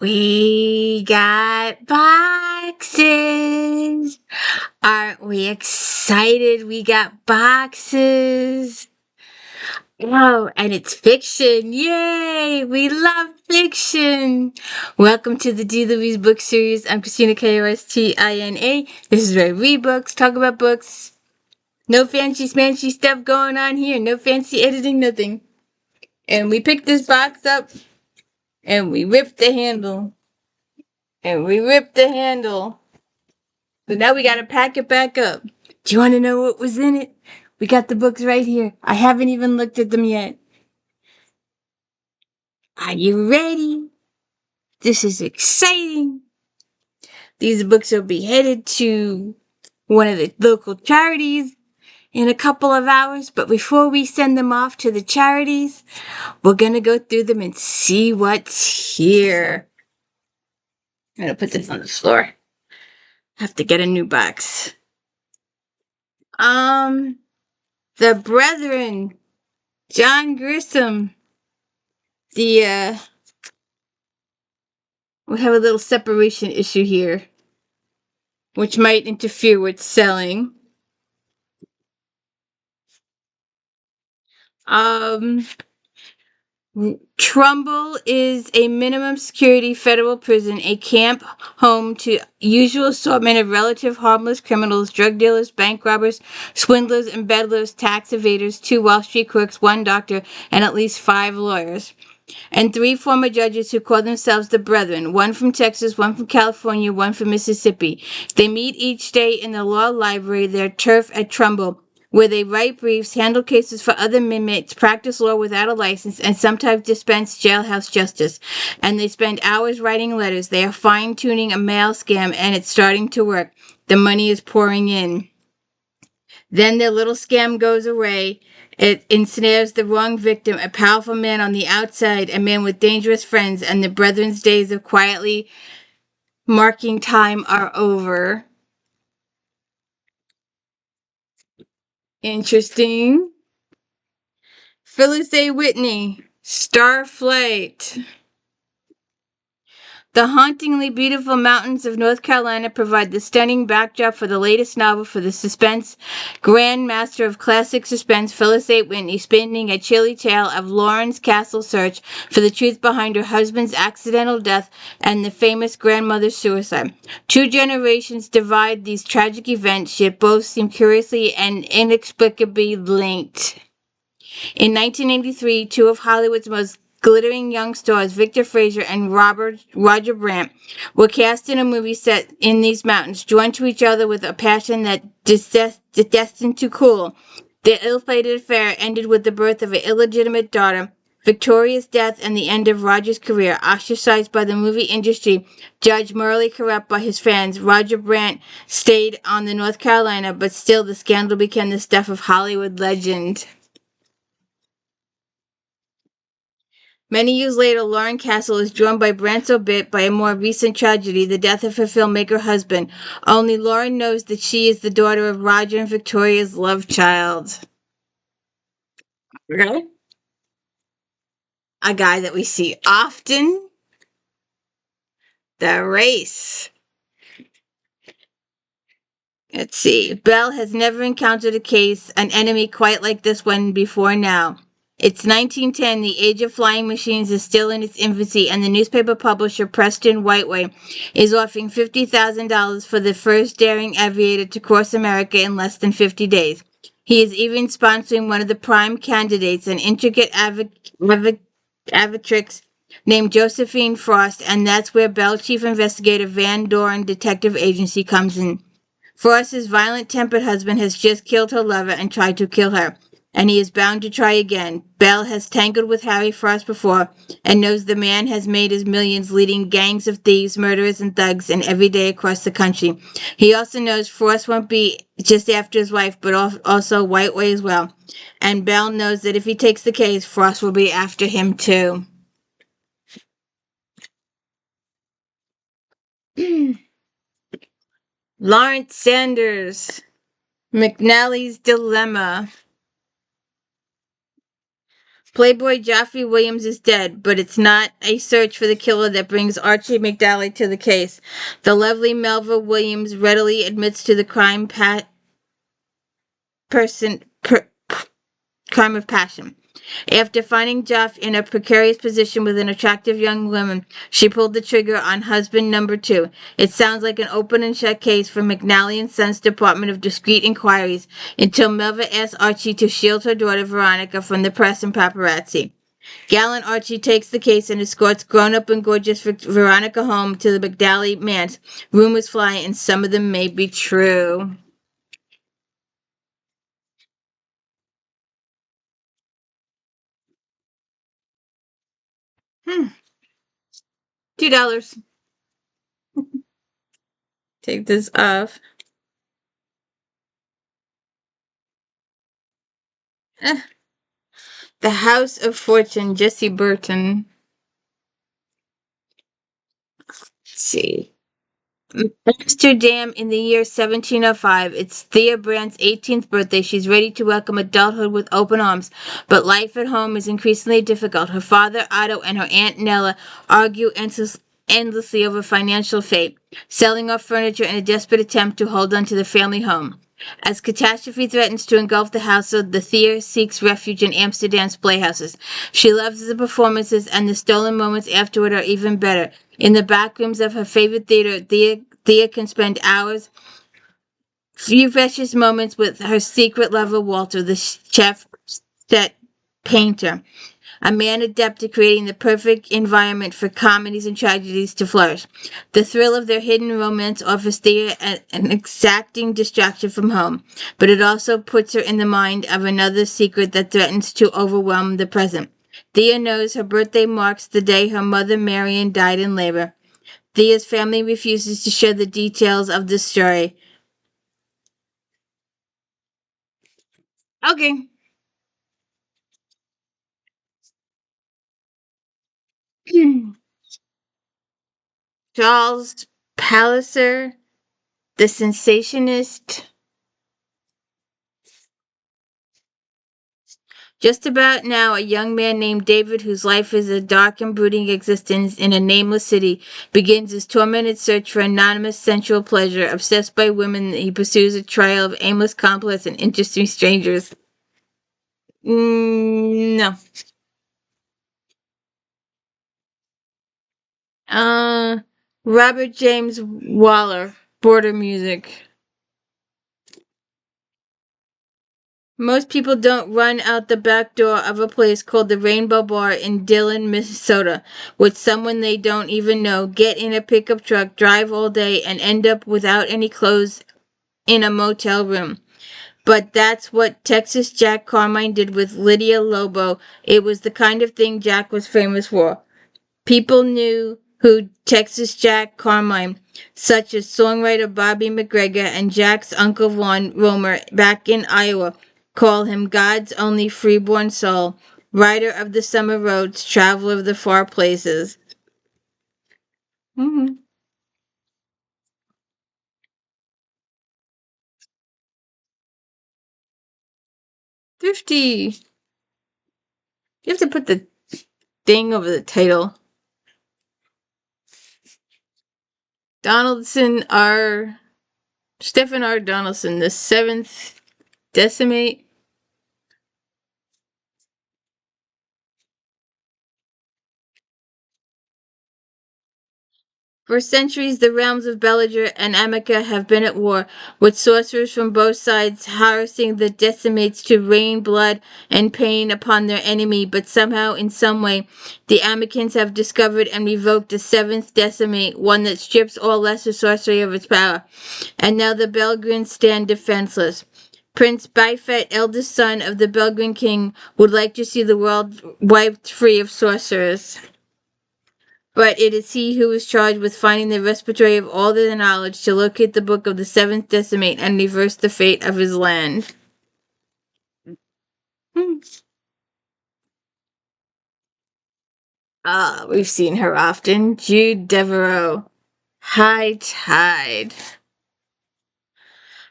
We got boxes. Aren't we excited? We got boxes. Oh, and it's fiction. Yay! We love fiction. Welcome to the D. Louise book series. I'm Christina, KOSTINA. This is where we read books, talk about books. No fancy smancy stuff going on here. No fancy editing, nothing. And we picked this box up and we ripped the handle. So now we gotta pack it back up. Do you want to know what was in it? We got the books right here. I haven't even looked at them yet. Are you ready? This is exciting. These books will be headed to one of the local charities in a couple of hours. But before we send them off to the charities, we're gonna go through them and see what's here. I'm gonna put this on the floor. Have to get a new box. The Brethren, John Grisham. We have a little separation issue here, which might interfere with selling. Trumbull is a minimum security federal prison, a camp home to usual assortment of relative harmless criminals, drug dealers, bank robbers, swindlers, embezzlers, tax evaders, 2 Wall Street clerks, 1 doctor, and at least 5 lawyers. And 3 former judges who call themselves the Brethren, 1 from Texas, 1 from California, 1 from Mississippi. They meet each day in the law library, their turf at Trumbull, where they write briefs, handle cases for other inmates, practice law without a license, and sometimes dispense jailhouse justice. And they spend hours writing letters. They are fine-tuning a mail scam, and it's starting to work. The money is pouring in. Then their little scam goes away. It ensnares the wrong victim, a powerful man on the outside, a man with dangerous friends, and the Brethren's days of quietly marking time are over. Interesting. Phyllis A. Whitney, Starflight. The hauntingly beautiful mountains of North Carolina provide the stunning backdrop for the latest novel for the suspense grandmaster of classic suspense, Phyllis A. Whitney, spinning a chilly tale of Lauren's castle search for the truth behind her husband's accidental death and the famous grandmother's suicide. 2 generations divide these tragic events, yet both seem curiously and inexplicably linked. In 1983, 2 of Hollywood's most glittering young stars, Victor Fraser and Roger Brandt, were cast in a movie set in these mountains, joined to each other with a passion that destined to cool. Their ill-fated affair ended with the birth of an illegitimate daughter, Victoria's death, and the end of Roger's career. Ostracized by the movie industry, judged morally corrupt by his fans, Roger Brandt stayed on the North Carolina, but still the scandal became the stuff of Hollywood legend. Many years later, Lauren Castle is joined by Brandt's obit by a more recent tragedy, the death of her filmmaker husband. Only Lauren knows that she is the daughter of Roger and Victoria's love child. Okay. A guy that we see often. The Race. Let's see. Belle has never encountered an enemy quite like this one before now. It's 1910, the age of flying machines is still in its infancy, and the newspaper publisher Preston Whiteway is offering $50,000 for the first daring aviator to cross America in less than 50 days. He is even sponsoring one of the prime candidates, an intricate aviatrix named Josephine Frost, and that's where Belle Chief Investigator Van Doren Detective Agency comes in. Frost's violent-tempered husband has just killed her lover and tried to kill her, and he is bound to try again. Belle has tangled with Harry Frost before and knows the man has made his millions leading gangs of thieves, murderers, and thugs in every day across the country. He also knows Frost won't be just after his wife, but also Whiteway as well. And Belle knows that if he takes the case, Frost will be after him too. Lawrence Sanders, McNally's Dilemma. Playboy Joffrey Williams is dead, but it's not a search for the killer that brings Archie McNally to the case. The lovely Melva Williams readily admits to the crime crime of passion. After finding Jeff in a precarious position with an attractive young woman, she pulled the trigger on husband number 2. It sounds like an open and shut case for McNally and Sons Department of Discreet Inquiries until Melva asks Archie to shield her daughter Veronica from the press and paparazzi. Gallant Archie takes the case and escorts grown-up and gorgeous Veronica home to the McNally manse. Rumors fly, and some of them may be true. $2. Take this off. The House of Fortune, Jessie Burton. Let's see. Amsterdam in the year 1705. It's Thea Brandt's 18th birthday. She's ready to welcome adulthood with open arms, but life at home is increasingly difficult. Her father, Otto, and her Aunt Nella argue endlessly over financial fate, selling off furniture in a desperate attempt to hold on to the family home. As catastrophe threatens to engulf the household, the Thea seeks refuge in Amsterdam's playhouses. She loves the performances, and the stolen moments afterward are even better. In the back rooms of her favorite theater, Thea can spend hours, few precious moments with her secret lover, Walter, the chef set painter, a man adept at creating the perfect environment for comedies and tragedies to flourish. The thrill of their hidden romance offers Thea an exacting distraction from home, but it also puts her in the mind of another secret that threatens to overwhelm the present. Thea knows her birthday marks the day her mother Marion died in labor. Thea's family refuses to share the details of this story. Okay. Charles Palliser, the sensationist. Just about now, a young man named David, whose life is a dark and brooding existence in a nameless city, begins his tormented search for anonymous sensual pleasure. Obsessed by women, he pursues a trail of aimless, complex, and interesting strangers. No. Robert James Waller, Border Music. Most people don't run out the back door of a place called the Rainbow Bar in Dillon, Minnesota, with someone they don't even know, get in a pickup truck, drive all day, and end up without any clothes in a motel room. But that's what Texas Jack Carmine did with Lydia Lobo. It was the kind of thing Jack was famous for. People knew who Texas Jack Carmine, such as songwriter Bobby McGregor and Jack's uncle Vaughn Romer back in Iowa, call him God's only freeborn soul, rider of the summer roads, traveler of the far places. Mm-hmm. 50. You have to put the thing over the title. Stephen R. Donaldson, the 7th Decimate. For centuries, the realms of Belliger and Amica have been at war, with sorcerers from both sides harassing the Decimates to rain blood and pain upon their enemy, but somehow, in some way, the Amicans have discovered and revoked a 7th Decimate, one that strips all lesser sorcery of its power. And now the Belgrins stand defenseless. Prince Bifet, eldest son of the Belgrin king, would like to see the world wiped free of sorcerers. But it is he who is charged with finding the repository of all the knowledge to locate the book of the 7th Decimate and reverse the fate of his land. We've seen her often. Jude Deveraux. High Tide.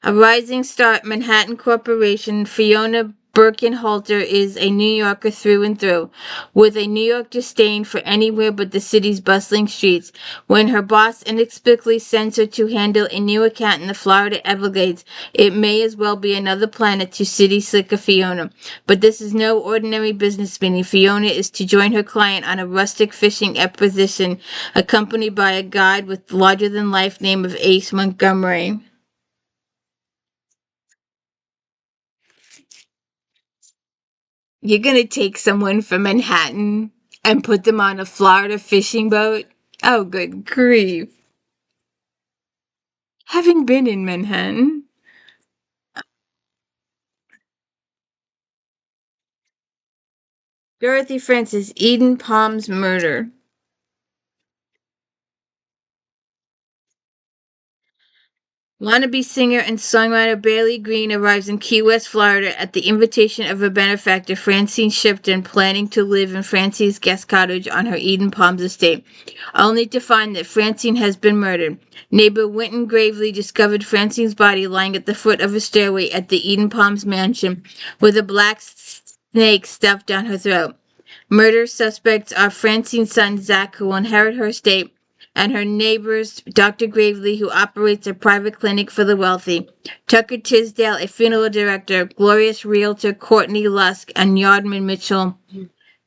A rising star at Manhattan Corporation, Fiona Birkenhalter is a New Yorker through and through, with a New York disdain for anywhere but the city's bustling streets. When her boss inexplicably sends her to handle a new account in the Florida Everglades, it may as well be another planet to city slicker Fiona. But this is no ordinary business meeting. Fiona is to join her client on a rustic fishing expedition, accompanied by a guide with the larger-than-life name of Ace Montgomery. You're gonna take someone from Manhattan and put them on a Florida fishing boat? Oh, good grief. Having been in Manhattan. Dorothy Francis, Eden Palm's murder. Wannabe singer and songwriter Bailey Green arrives in Key West, Florida at the invitation of her benefactor Francine Shipton, planning to live in Francine's guest cottage on her Eden Palms estate, only to find that Francine has been murdered. Neighbor Winton gravely discovered Francine's body lying at the foot of a stairway at the Eden Palms mansion with a black snake stuffed down her throat. Murder suspects are Francine's son Zach, who will inherit her estate, and her neighbors, Dr. Gravely, who operates a private clinic for the wealthy, Tucker Tisdale, a funeral director, glorious realtor Courtney Lusk, and Yardman Mitchell.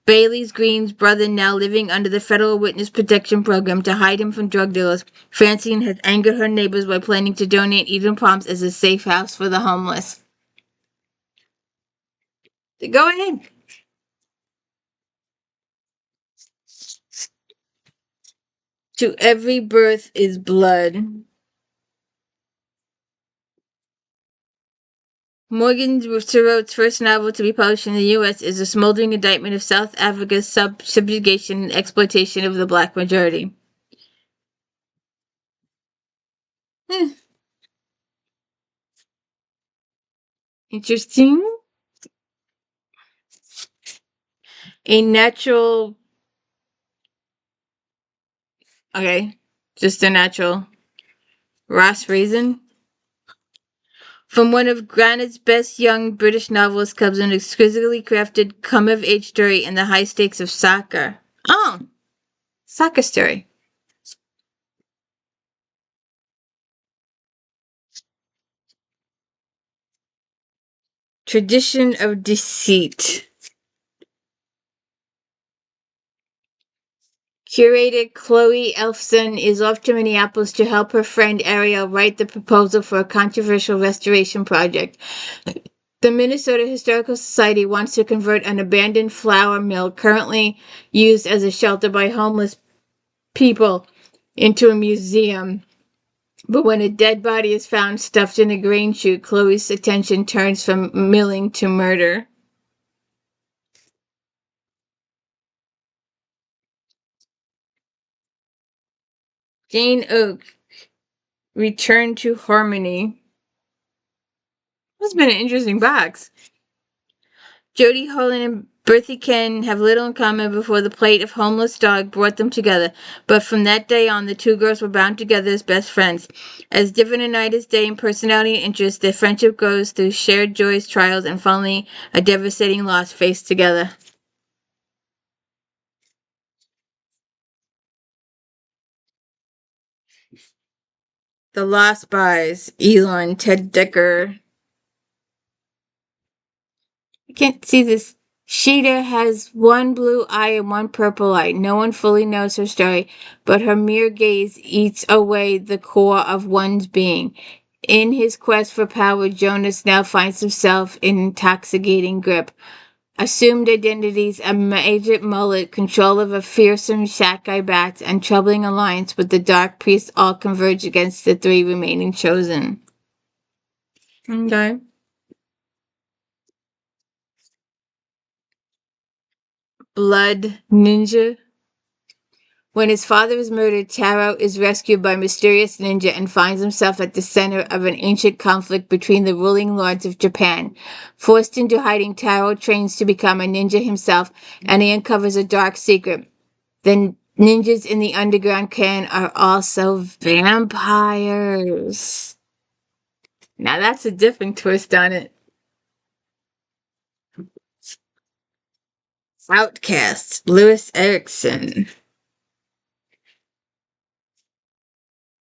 Bailey's Green's brother, now living under the federal witness protection program to hide him from drug dealers. Francine has angered her neighbors by planning to donate Eden Palms as a safe house for the homeless. Go ahead. To every birth is blood. Morgan Serote's first novel to be published in the U.S. is a smoldering indictment of South Africa's subjugation and exploitation of the black majority. Interesting. A natural... Okay, just a natural... RAISIN. From one of Granite's best young British novelists comes an exquisitely crafted come-of-age story in the high stakes of soccer. Oh, soccer story. Tradition of Deceit. Curator Chloe Elfson is off to Minneapolis to help her friend Ariel write the proposal for a controversial restoration project. The Minnesota Historical Society wants to convert an abandoned flour mill currently used as a shelter by homeless people into a museum. But when a dead body is found stuffed in a grain chute, Chloe's attention turns from milling to murder. Jane Oak, Return to Harmony. That's been an interesting box. Jody Holland and Bertha Ken have little in common before the plight of homeless dog brought them together, but from that day on, the two girls were bound together as best friends. As different a night as day in personality and interest, their friendship goes through shared joys, trials, and finally a devastating loss faced together. The Lost Boys, ELYON, Ted Dekker. I can't see this. Sheeta has one blue eye and one purple eye. No one fully knows her story, but her mere gaze eats away the core of one's being. In his quest for power, Jonas now finds himself in intoxicating grip. Assumed identities, a magic mullet, control of a fearsome Shakai bat, and troubling alliance with the Dark Priest all converge against the three remaining chosen. Okay. Blood Ninja. When his father is murdered, Taro is rescued by a mysterious ninja and finds himself at the center of an ancient conflict between the ruling lords of Japan. Forced into hiding, Taro trains to become a ninja himself, and he uncovers a dark secret. The ninjas in the underground clan are also vampires. Now that's a different twist on it. OUTCAST, Lewis Erickson.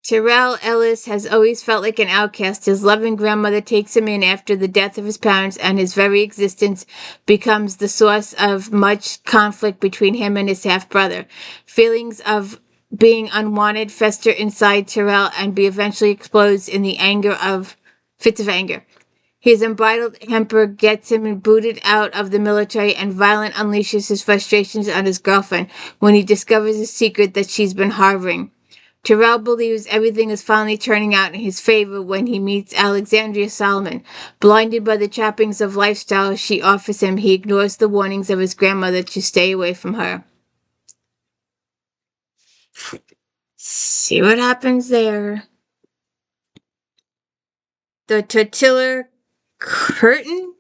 Terrell Ellis has always felt like an outcast. His loving grandmother takes him in after the death of his parents, and his very existence becomes the source of much conflict between him and his half-brother. Feelings of being unwanted fester inside Terrell and be eventually explodes in the fits of anger. His unbridled temper gets him booted out of the military, and violence unleashes his frustrations on his girlfriend when he discovers a secret that she's been harboring. Terrell believes everything is finally turning out in his favor when he meets Alexandria Solomon. Blinded by the trappings of lifestyle she offers him, he ignores the warnings of his grandmother to stay away from her. See what happens there. The tortilla curtain?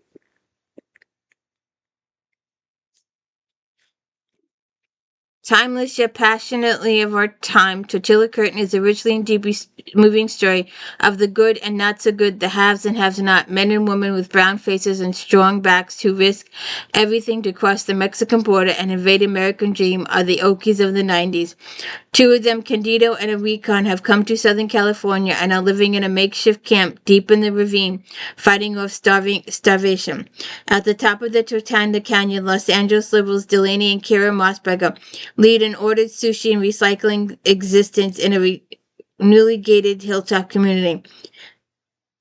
Timeless yet passionately of our time, Tortilla Curtain is a richly and deeply moving story of the good and not so good, the haves and haves not, men and women with brown faces and strong backs who risk everything to cross the Mexican border and invade American dream are the Okies of the 90s. Two of them, Candido and Ericson, have come to Southern California and are living in a makeshift camp deep in the ravine, fighting off starvation. At the top of the Tortanda Canyon, Los Angeles liberals Delaney and Kira Mossberger lead an ordered sushi and recycling existence in a newly gated hilltop community.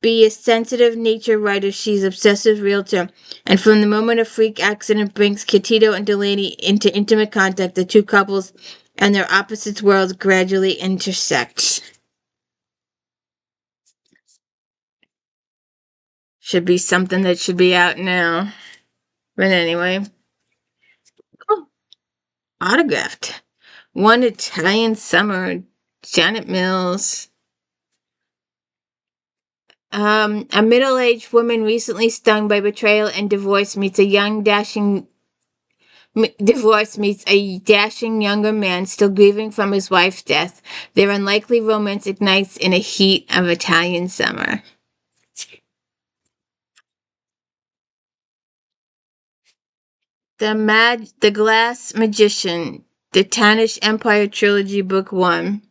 Be a sensitive nature writer, she's obsessive realtor, and from the moment a freak accident brings Candido and Delaney into intimate contact, the two couples and their opposite worlds gradually intersect. Should be something that should be out now. But anyway. Oh, autographed. One Italian Summer, Janet Mills. A middle-aged woman recently stung by betrayal and divorce meets a dashing younger man still grieving from his wife's death. Their unlikely romance ignites in a heat of Italian summer. The Glass Magician, the Tannish Empire Trilogy, Book 1.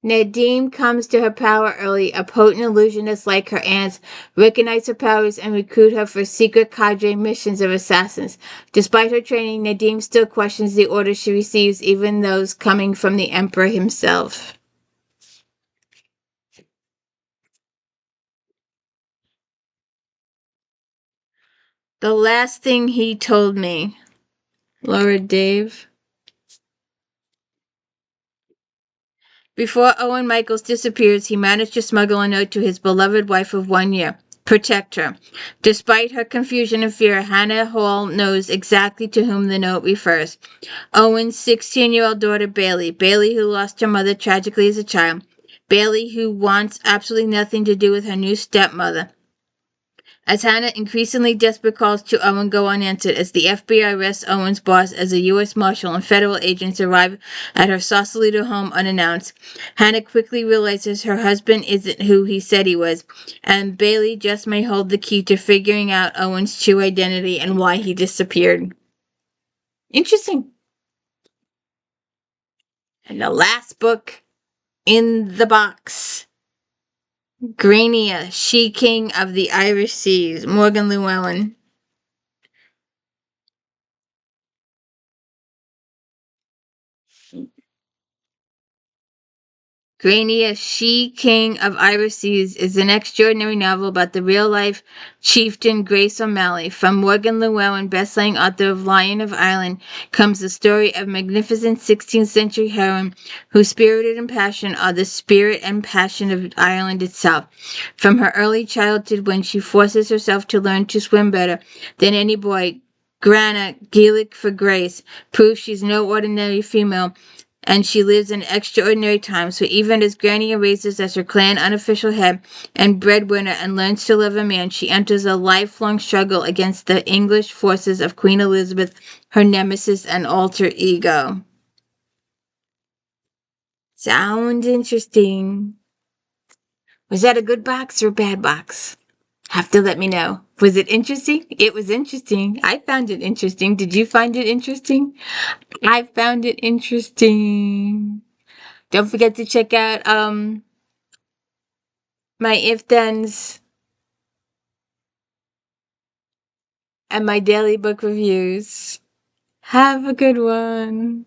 Nadim comes to her power early. A potent illusionist like her aunts recognize her powers and recruit her for secret cadre missions of assassins. Despite her training, Nadim still questions the orders she receives, even those coming from the Emperor himself. The Last Thing He Told Me. Laura Dave. Before Owen Michaels disappears, he managed to smuggle a note to his beloved wife of 1 year. Protect her. Despite her confusion and fear, Hannah Hall knows exactly to whom the note refers. Owen's 16-year-old daughter, Bailey. Bailey, who lost her mother tragically as a child. Bailey, who wants absolutely nothing to do with her new stepmother. As Hannah increasingly desperate calls to Owen go unanswered, as the FBI arrests Owen's boss as a U.S. Marshal and federal agents arrive at her Sausalito home unannounced, Hannah quickly realizes her husband isn't who he said he was, and Bailey just may hold the key to figuring out Owen's true identity and why he disappeared. Interesting. And the last book in the box. Grania, She-King of the Irish Seas, Morgan Llewellyn. Grania, She-King of Irish Seas is an extraordinary novel about the real-life chieftain Grace O'Malley. From Morgan Llewellyn, best-selling author of Lion of Ireland, comes the story of magnificent 16th-century heroine whose spirit and passion are the spirit and passion of Ireland itself. From her early childhood, when she forces herself to learn to swim better than any boy, Grania, Gaelic for Grace, proves she's no ordinary female, and she lives in extraordinary times. So even as Grania raises as her clan unofficial head and breadwinner and learns to love a man, she enters a lifelong struggle against the English forces of Queen Elizabeth, her nemesis and alter ego. Sounds interesting. Was that a good box or a bad box? Have to let me know. Was it interesting? It was interesting. I found it interesting. Did you find it interesting? I found it interesting. Don't forget to check out my if-thens and my daily book reviews. Have a good one.